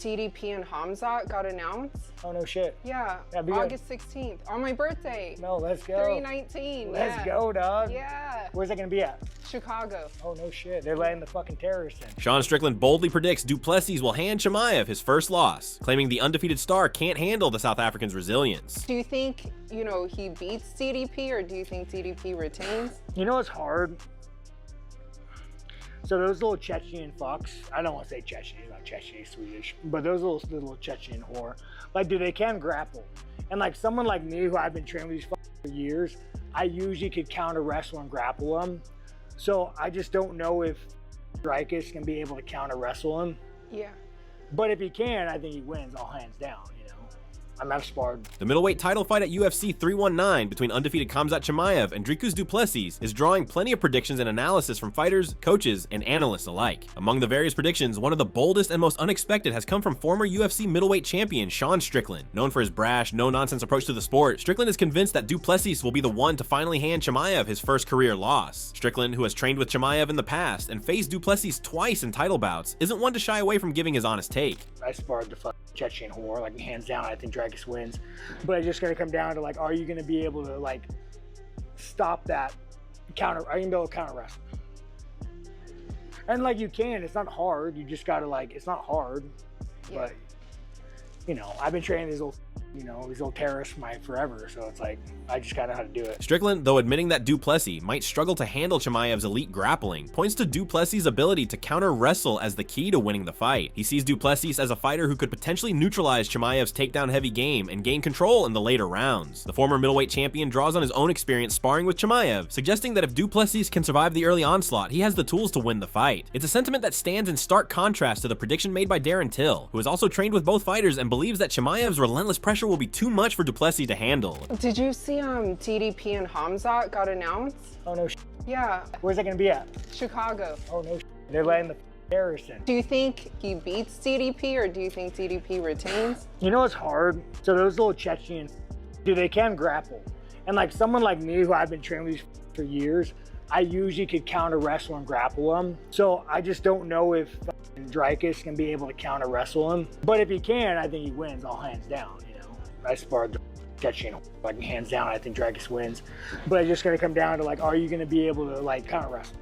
TDP and Khamzat got announced. Oh, no shit. Yeah, August 16th, on my birthday. No, let's go. 3/19. Let's go, dog. Yeah. Where's that going to be at? Chicago. Oh, no shit. They're letting the fucking terrorists in. Sean Strickland boldly predicts Du Plessis will hand Chimaev his first loss, claiming the undefeated star can't handle the South African's resilience. Do you think, you know, he beats TDP, or do you think TDP retains? You know what's hard? So those little Chechen fucks, I don't want to say Chechen, not Chechen, Swedish, but those little Chechen whore, like, dude, they can grapple. And like someone like me, who I've been training with these fucks for years, I usually could counter wrestle and grapple them. So I just don't know if Strickland can be able to counter wrestle him. Yeah. But if he can, I think he wins all hands down, you know. I've sparred. The middleweight title fight at UFC 319 between undefeated Khamzat Chimaev and Dricus Du Plessis is drawing plenty of predictions and analysis from fighters, coaches, and analysts alike. Among the various predictions, one of the boldest and most unexpected has come from former UFC middleweight champion Sean Strickland. Known for his brash, no-nonsense approach to the sport, Strickland is convinced that Du Plessis will be the one to finally hand Chimaev his first career loss. Strickland, who has trained with Chimaev in the past and faced Du Plessis twice in title bouts, isn't one to shy away from giving his honest take. I sparred the fucking Chechen whore, like, hands down. I think Dricus wins, but it's just gonna come down to, like, are you gonna be able to, like, stop that counter? Are you gonna be able to counter wrestle? And like, you can. It's not hard. You just gotta, like, it's not hard. Yeah. But you know, I've been training these old terrorists for forever, so it's like, I just gotta know how to do it. Strickland, though admitting that Du Plessis might struggle to handle Chimaev's elite grappling, points to Du Plessis' ability to counter wrestle as the key to winning the fight. He sees Du Plessis as a fighter who could potentially neutralize Chimaev's takedown heavy game and gain control in the later rounds. The former middleweight champion draws on his own experience sparring with Chimaev, suggesting that if Du Plessis can survive the early onslaught, he has the tools to win the fight. It's a sentiment that stands in stark contrast to the prediction made by Darren Till, who has also trained with both fighters and believes that Chimaev's relentless pressure will be too much for Du Plessis to handle. Did you see TDP and Khamzat got announced? Oh, no shit. Yeah. Where's that gonna be at? Chicago. Oh, no shit. They're letting the terrorists in. Do you think he beats TDP, or do you think TDP retains? You know what's hard? So those little Chechen, dude, they can grapple. And like someone like me, who I've been training with these for years, I usually could counter wrestle and grapple them. So I just don't know if Dricus can be able to counter wrestle him. But if he can, I think he wins all hands down, you know. I sparred the Chechen, like, hands down. I think Dricus wins. But it's just gonna come down to, like, are you gonna be able to, like, counter wrestle?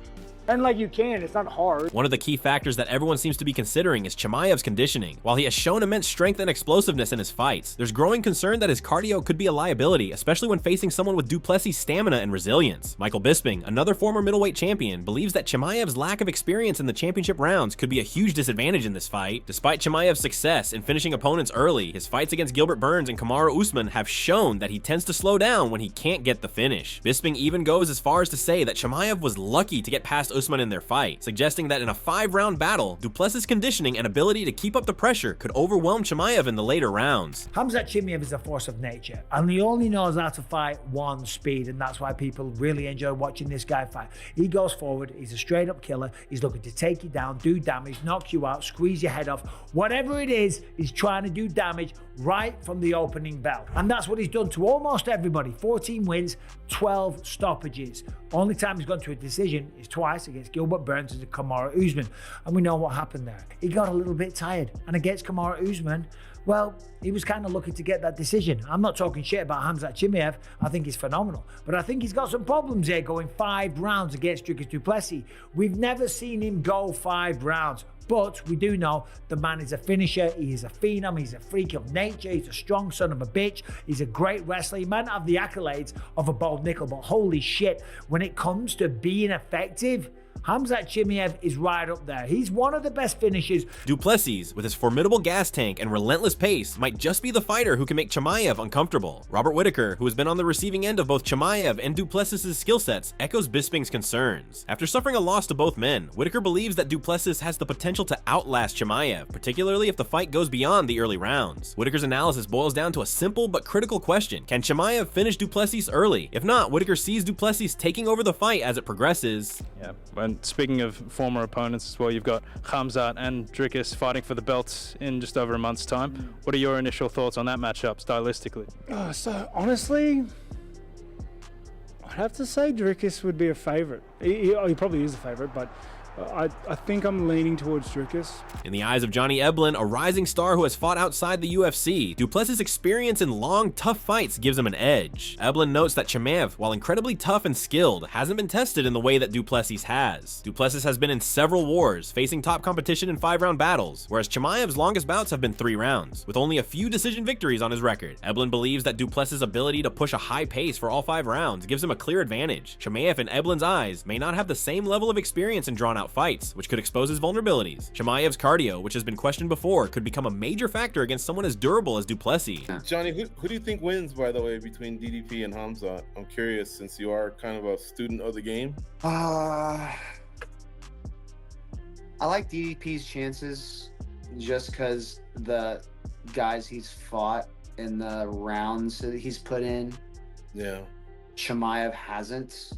And like, you can, it's not hard. One of the key factors that everyone seems to be considering is Chimaev's conditioning. While he has shown immense strength and explosiveness in his fights, there's growing concern that his cardio could be a liability, especially when facing someone with Du Plessis' stamina and resilience. Michael Bisping, another former middleweight champion, believes that Chimaev's lack of experience in the championship rounds could be a huge disadvantage in this fight. Despite Chimaev's success in finishing opponents early, his fights against Gilbert Burns and Kamaru Usman have shown that he tends to slow down when he can't get the finish. Bisping even goes as far as to say that Chimaev was lucky to get past Usman in their fight, suggesting that in a 5-round battle, Du Plessis' conditioning and ability to keep up the pressure could overwhelm Chimaev in the later rounds. Khamzat Chimaev is a force of nature, and he only knows how to fight one speed, and that's why people really enjoy watching this guy fight. He goes forward, he's a straight up killer, he's looking to take you down, do damage, knock you out, squeeze your head off. Whatever it is, he's trying to do damage right from the opening bell. And that's what he's done to almost everybody. 14 wins, 12 stoppages. Only time he's gone to a decision is twice, against Gilbert Burns and Kamaru Usman. And we know what happened there. He got a little bit tired. And against Kamaru Usman, well, he was kind of lucky to get that decision. I'm not talking shit about Khamzat Chimaev. I think he's phenomenal. But I think he's got some problems here going 5 rounds against Dricus Du Plessis. We've never seen him go 5 rounds. But we do know the man is a finisher, he is a phenom, he's a freak of nature, he's a strong son of a bitch, he's a great wrestler. He might not have the accolades of a Bold Nickel, but holy shit, when it comes to being effective, Khamzat Chimaev is right up there. He's one of the best finishers. Du Plessis, with his formidable gas tank and relentless pace, might just be the fighter who can make Chimaev uncomfortable. Robert Whittaker, who has been on the receiving end of both Chimaev and Du Plessis' skill sets, echoes Bisping's concerns. After suffering a loss to both men, Whittaker believes that Du Plessis has the potential to outlast Chimaev, particularly if the fight goes beyond the early rounds. Whittaker's analysis boils down to a simple but critical question: can Chimaev finish Du Plessis early? If not, Whittaker sees Du Plessis taking over the fight as it progresses. Yeah, and speaking of former opponents as well, you've got Khamzat and Dricus fighting for the belts in just over a month's time. What are your initial thoughts on that matchup stylistically? So honestly, I'd have to say Dricus would be a favourite. He probably is a favourite, but I think I'm leaning towards Dricus. In the eyes of Johnny Eblen, a rising star who has fought outside the UFC, Duplessis' experience in long, tough fights gives him an edge. Eblen notes that Chimaev, while incredibly tough and skilled, hasn't been tested in the way that Duplessis has. Duplessis has been in several wars, facing top competition in 5-round battles, whereas Chimaev's longest bouts have been 3 rounds, with only a few decision victories on his record. Eblen believes that Duplessis' ability to push a high pace for all 5 rounds gives him a clear advantage. Chimaev, in Eblen's eyes, may not have the same level of experience in drawn-out fights, which could expose his vulnerabilities. Chimaev's cardio, which has been questioned before, could become a major factor against someone as durable as Duplessis. Johnny, who do you think wins, by the way, between DDP and Khamzat? I'm curious, since you are kind of a student of the game. I like DDP's chances just because the guys he's fought in the rounds that he's put in. Yeah. Chimaev hasn't.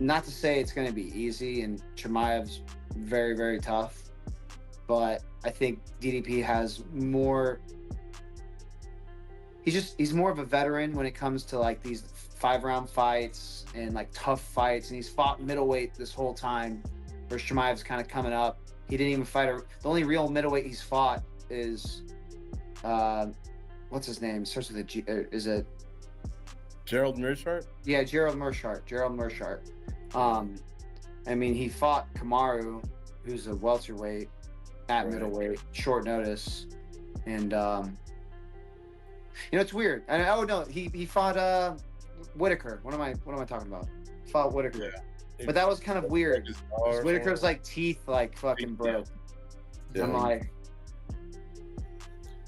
Not to say it's going to be easy, and Chimaev's very, very tough, but I think DDP has more. He's more of a veteran when it comes to like these 5-round fights and like tough fights, and he's fought middleweight this whole time, where Chimaev's kind of coming up. He didn't even fight the only real middleweight he's fought is what's his name? Starts with a G. Is it Gerald Meerschaert? Yeah, Gerald Meerschaert. I mean, he fought Kamaru, who's a welterweight at middleweight, short notice, and it's weird. And no, he fought Whittaker. What am I talking about? Fought Whittaker, yeah. But that was kind of weird. Whittaker's like teeth like fucking broke. Yeah. I'm like.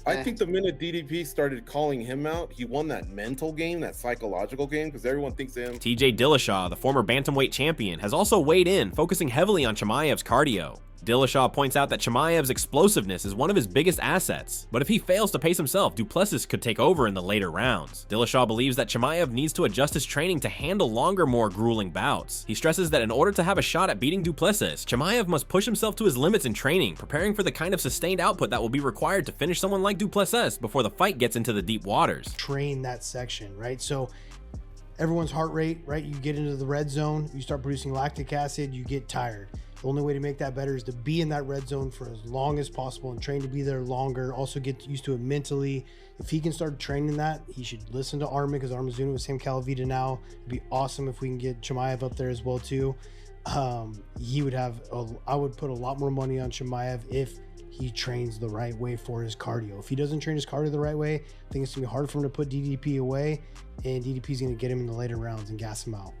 I think the minute DDP started calling him out, he won that mental game, that psychological game, because everyone thinks of him. TJ Dillashaw, the former bantamweight champion, has also weighed in, focusing heavily on Chimaev's cardio. Dillashaw points out that Chimaev's explosiveness is one of his biggest assets, but if he fails to pace himself, Duplessis could take over in the later rounds. Dillashaw believes that Chimaev needs to adjust his training to handle longer, more grueling bouts. He stresses that in order to have a shot at beating Duplessis, Chimaev must push himself to his limits in training, preparing for the kind of sustained output that will be required to finish someone like Duplessis before the fight gets into the deep waters. Train that section, right? So everyone's heart rate, right? You get into the red zone, you start producing lactic acid, you get tired. The only way to make that better is to be in that red zone for as long as possible and train to be there longer. Also get used to it mentally. If he can start training that, he should listen to Armin, because Armin's doing it with Sam Calavita now. It'd be awesome if we can get Chimaev up there as well too. He would have, I would put a lot more money on Chimaev if he trains the right way for his cardio. If he doesn't train his cardio the right way, I think it's gonna be hard for him to put DDP away, and DDP's gonna get him in the later rounds and gas him out.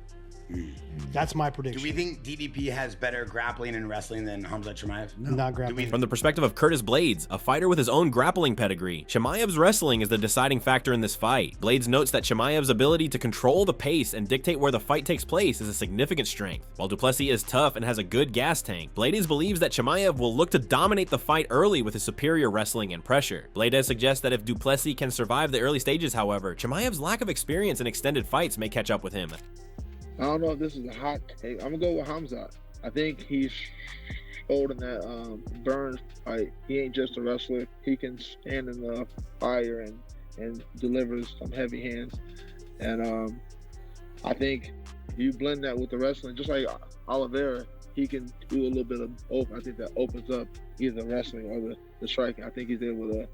That's my prediction. Do we think DDP has better grappling and wrestling than Khamzat Chimaev? No. Not grappling. From the perspective of Curtis Blaydes, a fighter with his own grappling pedigree, Chimaev's wrestling is the deciding factor in this fight. Blaydes notes that Chimaev's ability to control the pace and dictate where the fight takes place is a significant strength. While Duplessis is tough and has a good gas tank, Blaydes believes that Chimaev will look to dominate the fight early with his superior wrestling and pressure. Blaydes suggests that if Duplessis can survive the early stages, however, Chimaev's lack of experience in extended fights may catch up with him. I don't know if this is a hot take. I'm gonna go with Khamzat. I think he's holding that Burns fight. He ain't just a wrestler. He can stand in the fire and delivers some heavy hands. And I think if you blend that with the wrestling, just like Oliveira, he can do a little bit of both. I think that opens up either the wrestling or the striking. I think he's able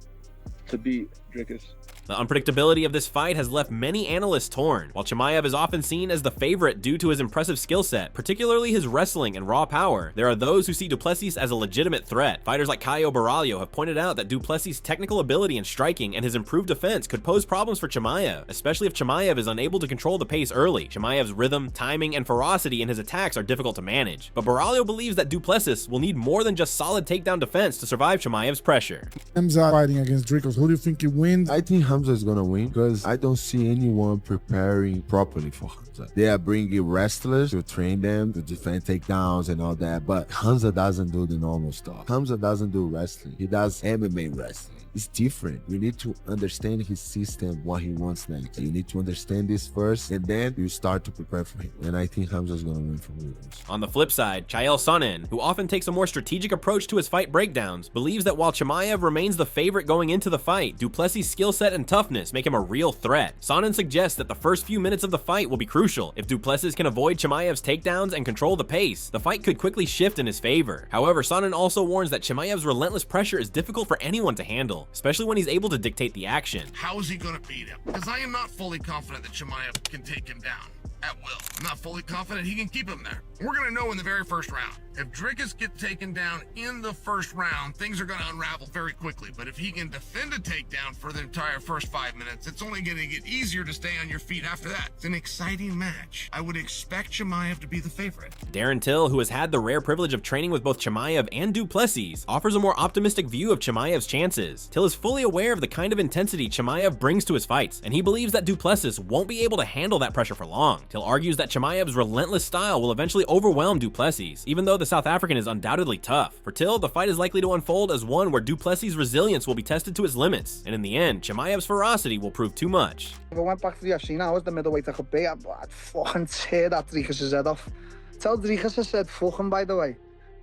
to beat Dricus. The unpredictability of this fight has left many analysts torn. While Chimaev is often seen as the favorite due to his impressive skill set, particularly his wrestling and raw power, there are those who see Duplessis as a legitimate threat. Fighters like Caio Baralho have pointed out that Duplessis' technical ability in striking and his improved defense could pose problems for Chimaev, especially if Chimaev is unable to control the pace early. Chimaev's rhythm, timing, and ferocity in his attacks are difficult to manage. But Baralho believes that Duplessis will need more than just solid takedown defense to survive Chimaev's pressure. Khamzat fighting against Dricus. Who do you think he wins? I think Khamzat is gonna win because I don't see anyone preparing properly for Khamzat. They are bringing wrestlers to train them to defend takedowns and all that, but Khamzat doesn't do the normal stuff. Khamzat doesn't do wrestling. He does MMA wrestling. It's different. You need to understand his system, what he wants next. You need to understand this first, and then you start to prepare for him. And I think Khamzat is going to win for me. On the flip side, Chael Sonnen, who often takes a more strategic approach to his fight breakdowns, believes that while Chimaev remains the favorite going into the fight, Du Plessis' skill set and toughness make him a real threat. Sonnen suggests that the first few minutes of the fight will be crucial. If Du Plessis can avoid Chimaev's takedowns and control the pace, the fight could quickly shift in his favor. However, Sonnen also warns that Chimaev's relentless pressure is difficult for anyone to handle, especially when he's able to dictate the action. How is he going to beat him? Because I am not fully confident that Chimaev can take him down at will. I'm not fully confident he can keep him there. We're going to know in the very first round. If Dricus gets taken down in the first round, things are going to unravel very quickly. But if he can defend a takedown for the entire first 5 minutes, it's only going to get easier to stay on your feet after that. It's an exciting match. I would expect Chimaev to be the favorite. Darren Till, who has had the rare privilege of training with both Chimaev and Du Plessis, offers a more optimistic view of Chimaev's chances. Till is fully aware of the kind of intensity Chimaev brings to his fights, and he believes that Du Plessis won't be able to handle that pressure for long. Till argues that Chimaev's relentless style will eventually overwhelm Du Plessis, even though the South African is undoubtedly tough. For Till, the fight is likely to unfold as one where Du Plessis' resilience will be tested to its limits, and in the end, Chimaev's ferocity will prove too much. If I went back to the UFC now, I was the middleweight I could be, I'd fucking tear that Dricus' head off. Tell Dricus I said fuck him, by the way.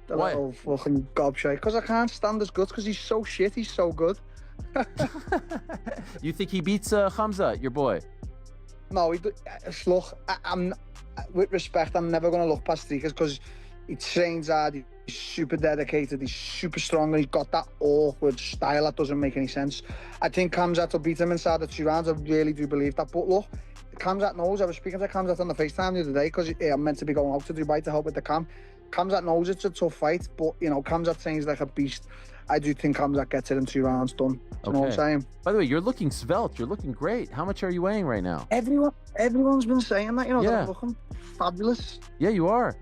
The little fucking gobshite. Because I can't stand his guts, because he's so shit, he's so good. You think he beats Khamzat, your boy? No, look, with respect, I'm never going to look past Dricus because he trains hard, he's super dedicated, he's super strong, and he's got that awkward style that doesn't make any sense. I think Khamzat will beat him inside the 2 rounds, I really do believe that. But look, Khamzat knows, I was speaking to Khamzat on the FaceTime the other day because I'm meant to be going out to Dubai to help with the camp. Khamzat knows it's a tough fight, but, you know, Khamzat trains like a beast. I do think Khamzat gets it in 2 rounds done. You know what I'm saying? By the way, you're looking svelte. You're looking great. How much are you weighing right now? Everyone's been saying that, you know, that I'm looking fabulous. Yeah, you are.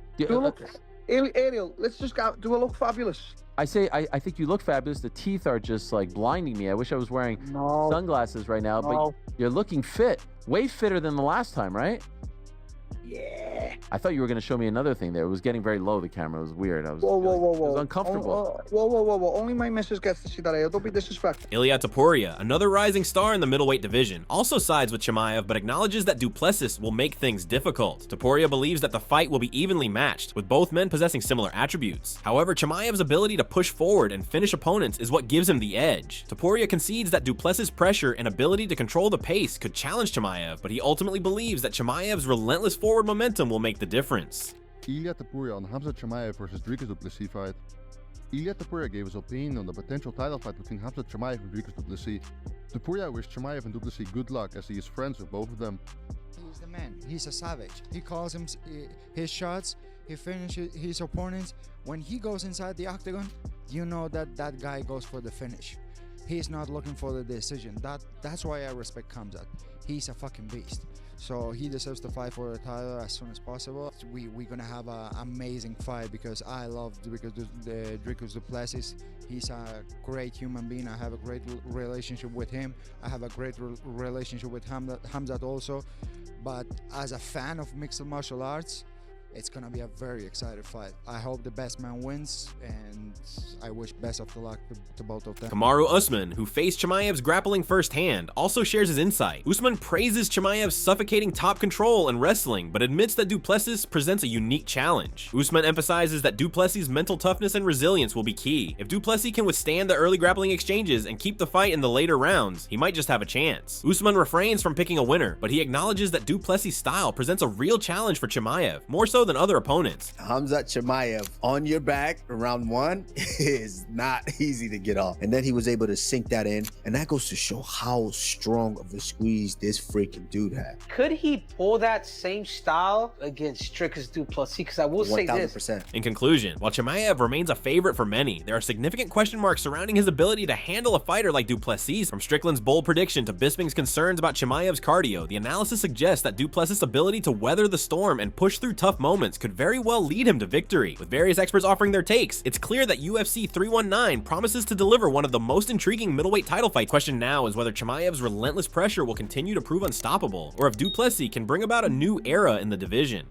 Ariel, let's just go. Do I look fabulous? I think you look fabulous. The teeth are just like blinding me. I wish I was wearing sunglasses right now, but you're looking fit. Way fitter than the last time, right? Yeah. I thought you were going to show me another thing there. It was getting very low, the camera. It was weird. It Whoa. was uncomfortable. Whoa. Only my missus gets to see that. Don't be disrespectful. Ilia Topuria, another rising star in the middleweight division, also sides with Chimaev but acknowledges that Du Plessis will make things difficult. Topuria believes that the fight will be evenly matched, with both men possessing similar attributes. However, Chimaev's ability to push forward and finish opponents is what gives him the edge. Topuria concedes that Du Plessis' pressure and ability to control the pace could challenge Chimaev, but he ultimately believes that Chimaev's relentless forward momentum will make the difference. Ilia Topuria on Khamzat Chimaev versus Dricus Du Plessis fight. Ilia Topuria gave his opinion on the potential title fight between Khamzat Chimaev and Dricus Du Plessis. Topuria wished Chimaev and Du Plessis good luck as he is friends with both of them. He's the man. He's a savage. He calls him his shots. He finishes his opponents. When he goes inside the octagon, you know that that guy goes for the finish. He's not looking for the decision. That's why I respect Khamzat. He's a fucking beast. So he deserves to fight for the title as soon as possible. We're gonna have an amazing fight because I love Dricus Du Plessis. He's a great human being. I have a great relationship with him. I have a great relationship with Khamzat also. But as a fan of mixed martial arts, it's gonna be a very exciting fight. I hope the best man wins, and I wish best of luck to both of them. Kamaru Usman, who faced Chimaev's grappling firsthand, also shares his insight. Usman praises Chimaev's suffocating top control and wrestling, but admits that Du Plessis presents a unique challenge. Usman emphasizes that Du Plessis' mental toughness and resilience will be key. If Du Plessis can withstand the early grappling exchanges and keep the fight in the later rounds, he might just have a chance. Usman refrains from picking a winner, but he acknowledges that Du Plessis' style presents a real challenge for Chimaev, more so than other opponents. Khamzat Chimaev on your back round 1 is not easy to get off. And then he was able to sink that in. And that goes to show how strong of a squeeze this freaking dude had. Could he pull that same style against Dricus Du Plessis? Because I will say this. 1000%. In conclusion, while Chimaev remains a favorite for many, there are significant question marks surrounding his ability to handle a fighter like Du Plessis. From Strickland's bold prediction to Bisping's concerns about Chimaev's cardio, the analysis suggests that Du Plessis' ability to weather the storm and push through tough moments could very well lead him to victory. With various experts offering their takes, it's clear that UFC 319 promises to deliver one of the most intriguing middleweight title fights. Question now is whether Chimaev's relentless pressure will continue to prove unstoppable, or if Du Plessis can bring about a new era in the division.